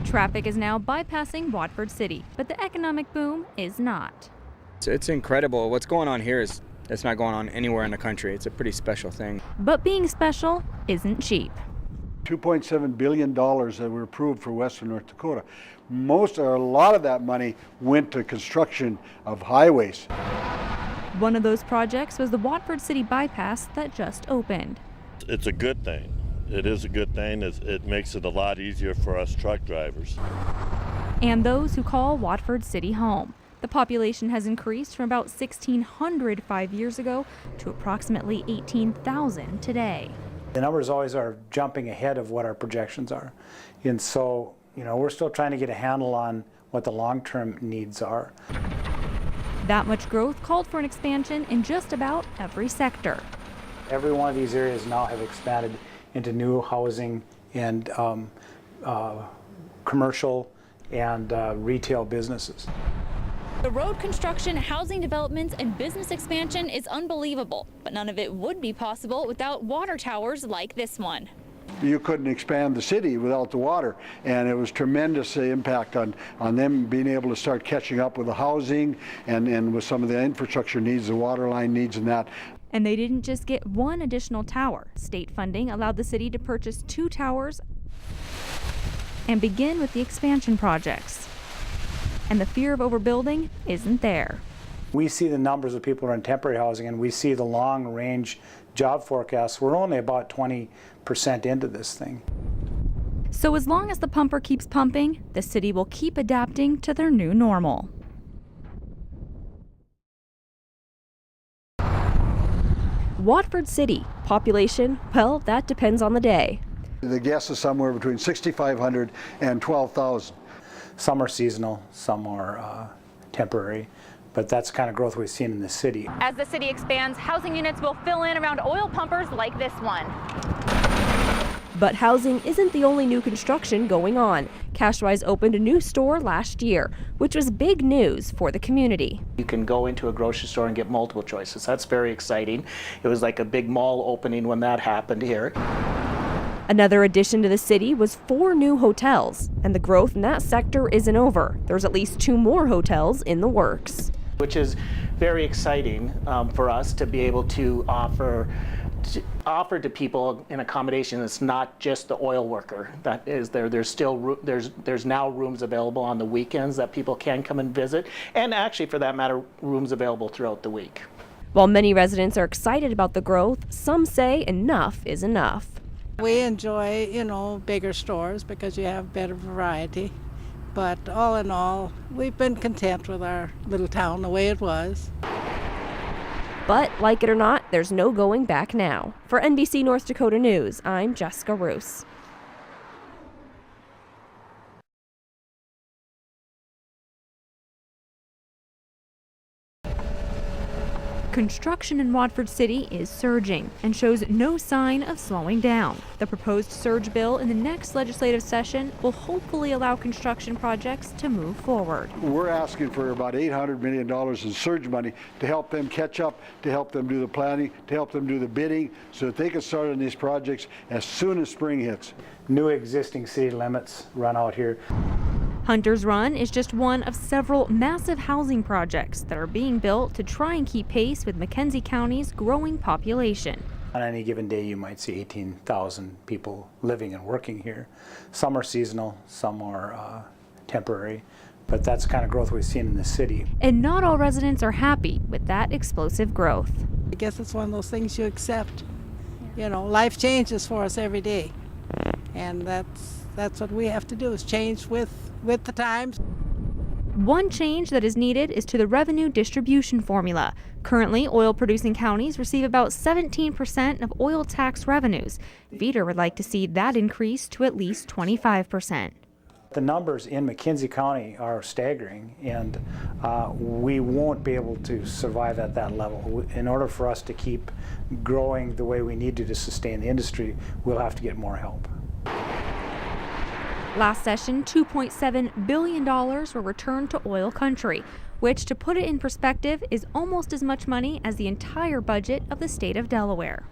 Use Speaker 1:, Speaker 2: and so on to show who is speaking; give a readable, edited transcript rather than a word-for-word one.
Speaker 1: Traffic is now bypassing Watford City, but the economic boom is not.
Speaker 2: It's incredible. What's going on here is it's not going on anywhere in the country. It's a pretty special thing.
Speaker 1: But being special isn't cheap.
Speaker 3: $2.7 billion that were approved for Western North Dakota. A lot of that money went to construction of highways.
Speaker 1: One of those projects was the Watford City bypass that just opened.
Speaker 4: It's a good thing. It is a good thing. It makes it a lot easier for us truck drivers.
Speaker 1: And those who call Watford City home. The population has increased from about 1,600 5 years ago to approximately 18,000 today.
Speaker 5: The numbers always are jumping ahead of what our projections are. And so, we're still trying to get a handle on what the long-term needs are.
Speaker 1: That much growth called for an expansion in just about every sector.
Speaker 5: Every one of these areas now have expanded into new housing and commercial and retail businesses.
Speaker 1: The road construction, housing developments, and business expansion is unbelievable, but none of it would be possible without water towers like this one.
Speaker 3: You couldn't expand the city without the water, and it was tremendous impact on them being able to start catching up with the housing and with some of the infrastructure needs, the water line needs and that.
Speaker 1: And they didn't just get one additional tower. State funding allowed the city to purchase 2 towers and begin with the expansion projects. And the fear of overbuilding isn't there.
Speaker 5: We see the numbers of people who are in temporary housing, and we see the long-range job forecasts. We're only about 20% into this thing.
Speaker 1: So as long as the pumper keeps pumping, the city will keep adapting to their new normal. Watford City, population, well, that depends on the day.
Speaker 3: The guess is somewhere between 6,500 and 12,000.
Speaker 5: Some are seasonal, some are temporary, but that's the kind of growth we've seen in the city.
Speaker 1: As the city expands, housing units will fill in around oil pumpers like this one. But housing isn't the only new construction going on. Cashwise opened a new store last year, which was big news for the community.
Speaker 6: You can go into a grocery store and get multiple choices. That's very exciting. It was like a big mall opening when that happened here.
Speaker 1: Another addition to the city was 4 new hotels, and the growth in that sector isn't over. There's at least 2 more hotels in the works.
Speaker 6: Which is very exciting for us to be able to offer to people an accommodation that's not just the oil worker that is there. There's now rooms available on the weekends that people can come and visit, and actually, for that matter, rooms available throughout the week.
Speaker 1: While many residents are excited about the growth, some say enough is enough.
Speaker 7: We enjoy, bigger stores because you have better variety. But all in all, we've been content with our little town the way it was.
Speaker 1: But like it or not, there's no going back now. For NBC North Dakota News, I'm Jessica Roos. Construction in Watford City is surging and shows no sign of slowing down. The proposed surge bill in the next legislative session will hopefully allow construction projects to move forward.
Speaker 3: We're asking for about $800 million in surge money to help them catch up, to help them do the planning, to help them do the bidding, so that they can start on these projects as soon as spring hits.
Speaker 5: New existing city limits run out here.
Speaker 1: Hunter's Run is just one of several massive housing projects that are being built to try and keep pace with McKenzie County's growing population.
Speaker 5: On any given day, you might see 18,000 people living and working here. Some are seasonal, some are temporary, but that's the kind of growth we've seen in the city.
Speaker 1: And not all residents are happy with that explosive growth.
Speaker 7: I guess it's one of those things you accept. Life changes for us every day, and that's what we have to do, is change with the times.
Speaker 1: One change that is needed is to the revenue distribution formula. Currently, oil-producing counties receive about 17% of oil tax revenues. Veeder would like to see that increase to at least 25%.
Speaker 5: The numbers in McKenzie County are staggering, and we won't be able to survive at that level. In order for us to keep growing the way we need to sustain the industry, we'll have to get more help.
Speaker 1: Last session, $2.7 billion were returned to oil country, which, to put it in perspective, is almost as much money as the entire budget of the state of Delaware.